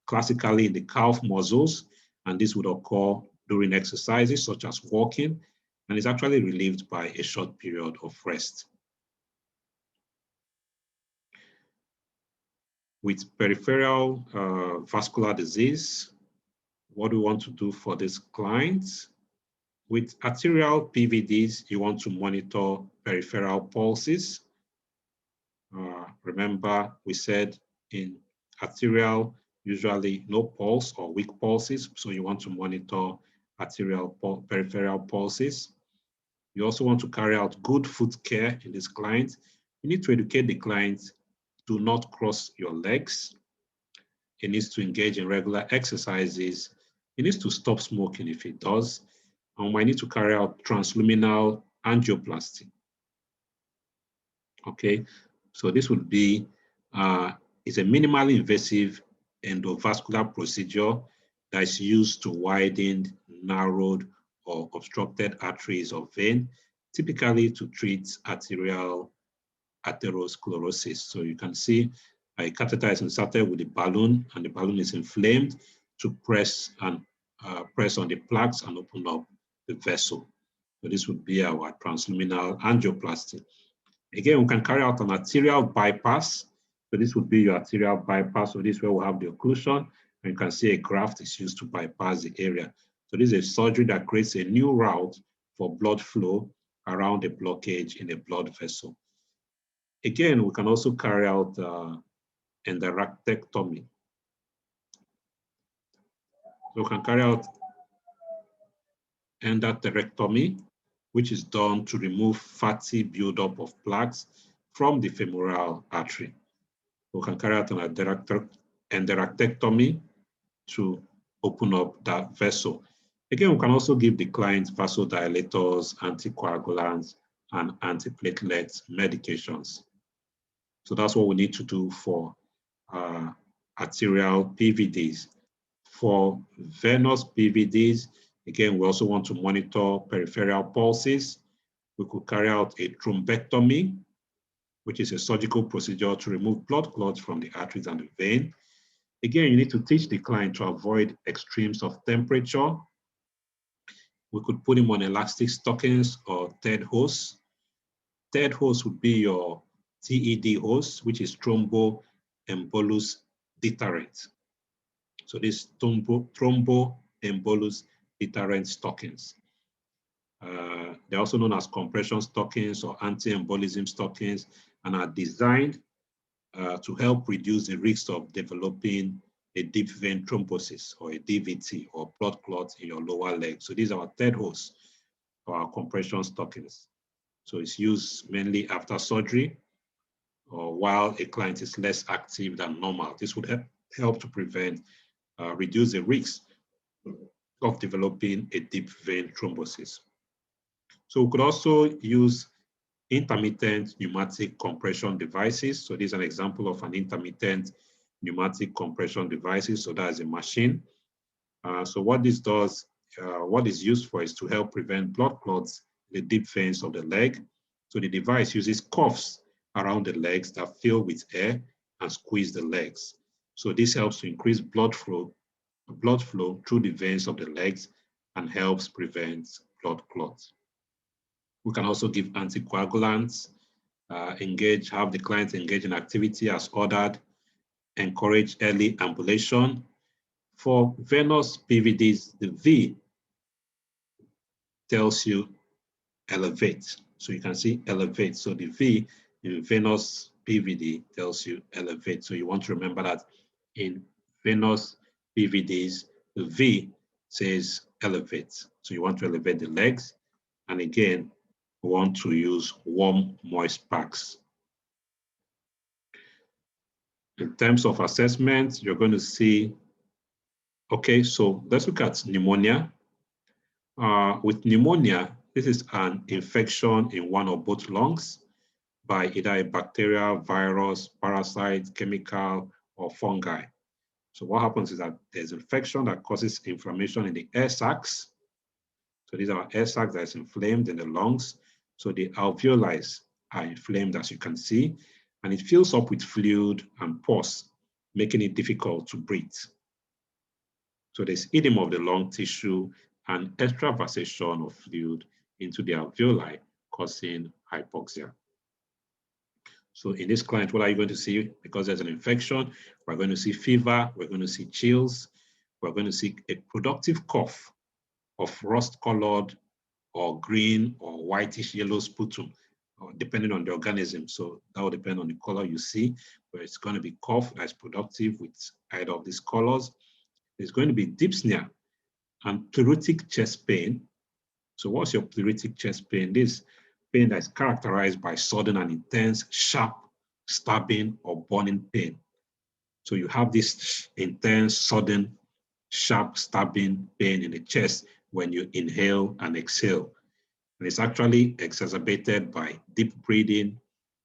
classically in the calf muscles, and this would occur during exercises such as walking, and is actually relieved by a short period of rest. With peripheral vascular disease, what do we want to do for this client? With arterial PVDs, you want to monitor peripheral pulses. Remember, we said in arterial, usually no pulse or weak pulses, so you want to monitor peripheral pulses. You also want to carry out good foot care in this client. You need to educate the client, do not cross your legs. He needs to engage in regular exercises. He needs to stop smoking if he does. And we might need to carry out transluminal angioplasty. Okay, so this would be, it's a minimally invasive endovascular procedure that is used to widen narrowed or obstructed arteries or vein, typically to treat arterial atherosclerosis. So you can see a catheter is inserted with a balloon, and the balloon is inflamed to press on the plaques and open up the vessel. So this would be our transluminal angioplasty. Again, we can carry out an arterial bypass. So this would be your arterial bypass. So this is where we have the occlusion, and you can see a graft is used to bypass the area. So this is a surgery that creates a new route for blood flow around a blockage in a blood vessel. Again, we can also carry out endarterectomy. So we can carry out endarterectomy, which is done to remove fatty buildup of plaques from the femoral artery. We can carry out an endarterectomy to open up that vessel. Again, we can also give the client vasodilators, anticoagulants, and antiplatelet medications. So that's what we need to do for arterial PVDs. For venous PVDs, again, we also want to monitor peripheral pulses. We could carry out a thrombectomy, which is a surgical procedure to remove blood clots from the arteries and the vein. Again, you need to teach the client to avoid extremes of temperature. We could put him on elastic stockings or TED hose. TED hose would be your TED hose, which is thromboembolus deterrent. So this thromboembolus deterrent stockings. They're also known as compression stockings or anti-embolism stockings, and are designed to help reduce the risk of developing a deep vein thrombosis or a DVT or blood clot in your lower leg. So these are our TED hose or our compression stockings. So it's used mainly after surgery or while a client is less active than normal. This would help to prevent reduce the risk of developing a deep vein thrombosis. So we could also use intermittent pneumatic compression devices. So this is an example of an intermittent pneumatic compression devices. So that is a machine. So what this does, what is used for is to help prevent blood clots in the deep veins of the leg. So the device uses cuffs around the legs that fill with air and squeeze the legs. So this helps to increase blood flow through the veins of the legs and helps prevent blood clots. We can also give anticoagulants, have the client engage in activity as ordered, encourage early ambulation. For venous PVDs, the V tells you elevate. So you can see elevate. So the V in venous PVD tells you elevate. So you want to remember that in venous PVDs, the V says elevate. So you want to elevate the legs. And again, we want to use warm, moist packs. In terms of assessment, you're going to see, okay, so let's look at pneumonia. With pneumonia, this is an infection in one or both lungs by either a bacteria, virus, parasite, chemical, or fungi. So what happens is that there's infection that causes inflammation in the air sacs. So these are air sacs that is inflamed in the lungs. So the alveoli are inflamed, as you can see, and it fills up with fluid and pus, making it difficult to breathe. So there's edema of the lung tissue and extravasation of fluid into the alveoli, causing hypoxia. So in this client, what are you going to see? Because there's an infection, we're going to see fever, we're going to see chills, we're going to see a productive cough of rust-colored or green or whitish yellow sputum, depending on the organism. So that will depend on the color you see, but it's going to be cough that's productive with either of these colors. There's going to be dyspnea and pleuritic chest pain. So what's your pleuritic chest pain? This pain that is characterized by sudden and intense, sharp, stabbing or burning pain. So you have this intense, sudden, sharp, stabbing pain in the chest when you inhale and exhale. And it's actually exacerbated by deep breathing,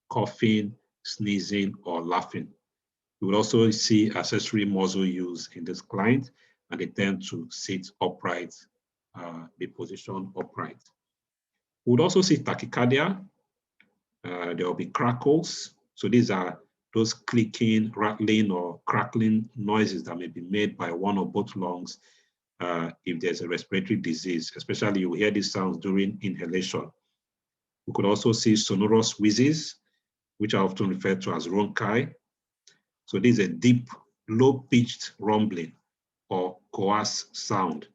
coughing, sneezing, or laughing. You will also see accessory muscle use in this client, and they tend to sit upright, be positioned upright. We would also see tachycardia. There will be crackles. So these are those clicking, rattling, or crackling noises that may be made by one or both lungs if there's a respiratory disease, especially you will hear these sounds during inhalation. We could also see sonorous wheezes, which are often referred to as rhonchi. So this is a deep, low-pitched rumbling or coarse sound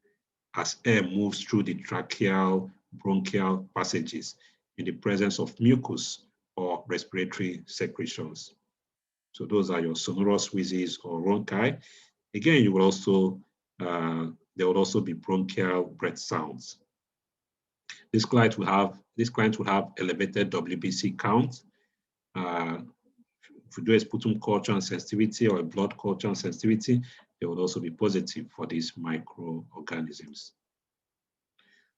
as air moves through the tracheal, bronchial passages in the presence of mucus or respiratory secretions. So those are your sonorous wheezes or rhonchi. Again, you will also there will also be bronchial breath sounds. This client will have elevated WBC count. If you do a sputum culture and sensitivity or a blood culture and sensitivity, they will also be positive for these microorganisms.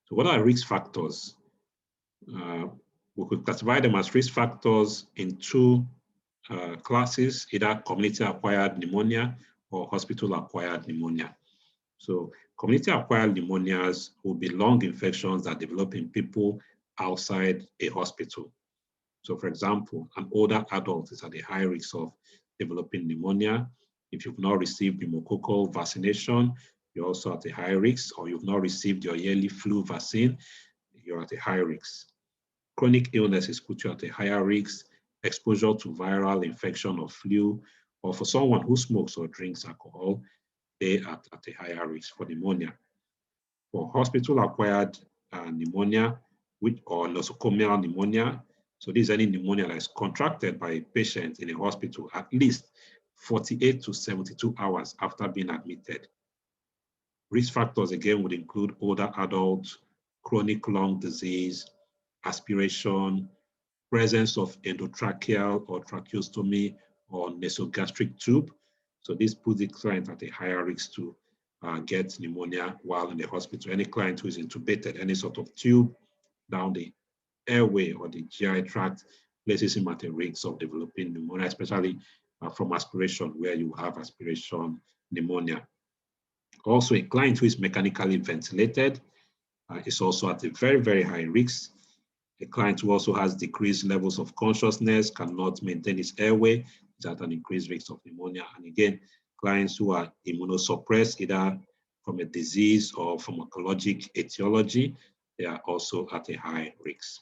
So what are risk factors? We could classify them as risk factors in two classes, either community-acquired pneumonia or hospital-acquired pneumonia. So community-acquired pneumonias will be lung infections that develop in people outside a hospital. So for example, an older adult is at a high risk of developing pneumonia. If you've not received pneumococcal vaccination, you're also at a high risk, or you've not received your yearly flu vaccine, you're at a high risk. Chronic illnesses put you at a higher risk, exposure to viral infection or flu, or for someone who smokes or drinks alcohol, they are at a higher risk for pneumonia. For hospital-acquired pneumonia or nosocomial pneumonia, so this is any pneumonia that is contracted by a patient in a hospital at least 48 to 72 hours after being admitted. Risk factors again would include older adults, chronic lung disease, aspiration, presence of endotracheal or tracheostomy or nasogastric tube. So this puts the client at a higher risk to get pneumonia while in the hospital. Any client who is intubated, any sort of tube down the airway or the GI tract places him at a risk of developing pneumonia, especially from aspiration, where you have aspiration pneumonia. Also, a client who is mechanically ventilated is also at a very, very high risk. A client who also has decreased levels of consciousness, cannot maintain his airway, is at an increased risk of pneumonia. And again, clients who are immunosuppressed, either from a disease or pharmacologic etiology, they are also at a high risk.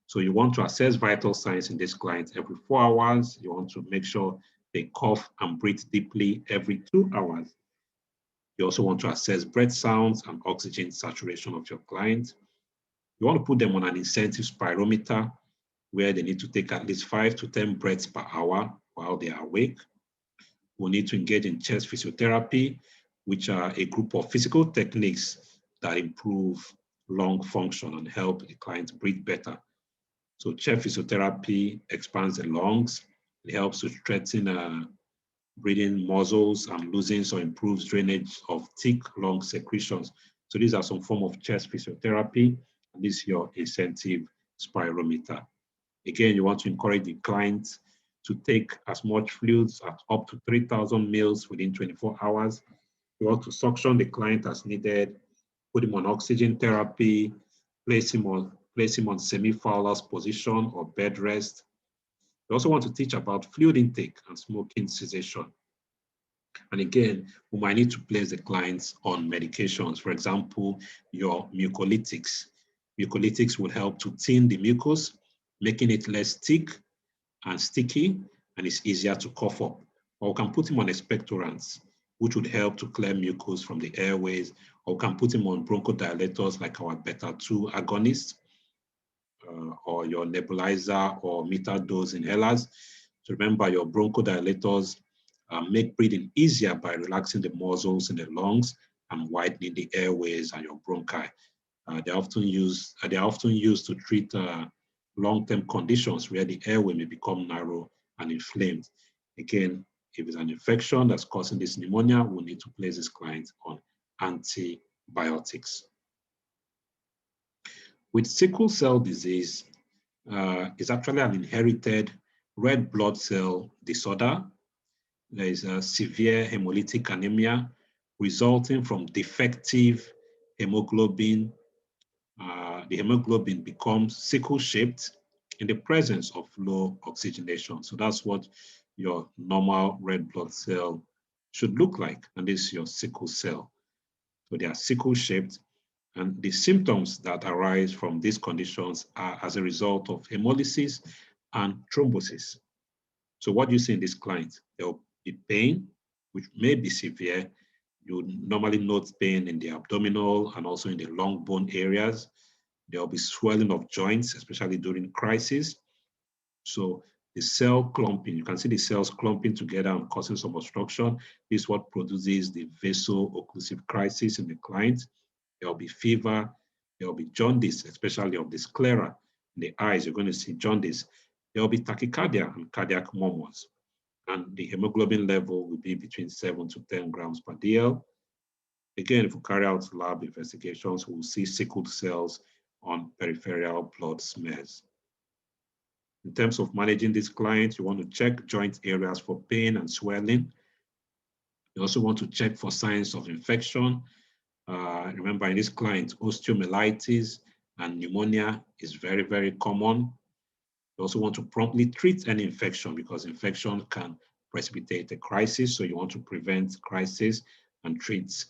So you want to assess vital signs in this client every 4 hours. You want to make sure they cough and breathe deeply every 2 hours. You also want to assess breath sounds and oxygen saturation of your client. You want to put them on an incentive spirometer where they need to take at least 5 to 10 breaths per hour while they are awake. We'll need to engage in chest physiotherapy, which are a group of physical techniques that improve lung function and help the client breathe better. So chest physiotherapy expands the lungs. It helps to strengthen breathing muscles and loosens or improves drainage of thick lung secretions. So these are some form of chest physiotherapy, and this is your incentive spirometer. Again, you want to encourage the client to take as much fluids as up to 3,000 mils within 24 hours. You want to suction the client as needed, put him on oxygen therapy, place him on semi-Fowler's position or bed rest. You also want to teach about fluid intake and smoking cessation. And again, we might need to place the clients on medications. For example, your mucolytics. Mucolytics will help to thin the mucus, making it less thick and sticky, and it's easier to cough up. Or we can put him on expectorants, which would help to clear mucus from the airways, or we can put him on bronchodilators like our beta-2 agonists, or your nebulizer or Metadose inhalers. So remember, your bronchodilators make breathing easier by relaxing the muscles in the lungs and widening the airways and your bronchi. They're often used to treat long-term conditions where the airway may become narrow and inflamed. Again, if it's an infection that's causing this pneumonia, we'll need to place this client on antibiotics. With sickle cell disease, it's actually an inherited red blood cell disorder. There is a severe hemolytic anemia resulting from defective hemoglobin. The hemoglobin becomes sickle-shaped in the presence of low oxygenation. So that's what your normal red blood cell should look like, and this is your sickle cell. So they are sickle-shaped, and the symptoms that arise from these conditions are as a result of hemolysis and thrombosis. So what you see in this client, there will be pain, which may be severe. You normally note pain in the abdominal and also in the long bone areas. There will be swelling of joints, especially during crisis. So the cell clumping, you can see the cells clumping together and causing some obstruction. This is what produces the vaso-occlusive crisis in the client. There will be fever. There will be jaundice, especially of the sclera. In the eyes, you're going to see jaundice. There will be tachycardia and cardiac murmurs. And the hemoglobin level will be between 7 to 10 grams per DL. Again, if we carry out lab investigations, we'll see sickled cells on peripheral blood smears. In terms of managing this client, you want to check joint areas for pain and swelling. You also want to check for signs of infection. Remember, in this client, osteomyelitis and pneumonia is very, very common. You also want to promptly treat any infection because infection can precipitate a crisis. So you want to prevent crisis and treat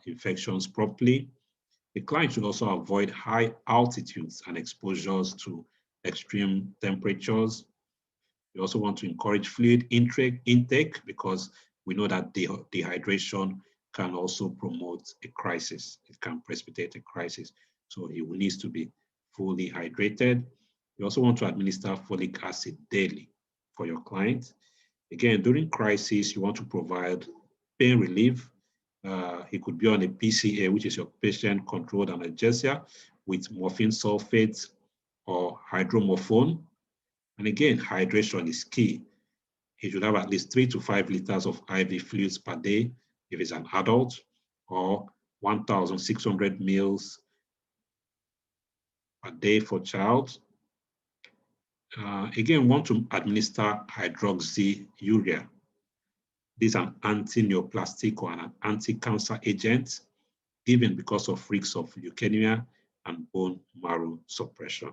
infections properly. The client should also avoid high altitudes and exposures to extreme temperatures. You also want to encourage fluid intake because we know that dehydration can also promote a crisis. It can precipitate a crisis. So he needs to be fully hydrated. You also want to administer folic acid daily for your client. Again, during crisis, you want to provide pain relief. He could be on a PCA, which is your patient-controlled analgesia, with morphine sulfate or hydromorphone. And again, hydration is key. he should have at least 3 to 5 liters of IV fluids per day if he's an adult, or 1,600 mils per day for child. Again, want to administer hydroxyurea. This is an anti-neoplastic or an anti-cancer agent given because of risks of leukemia and bone marrow suppression.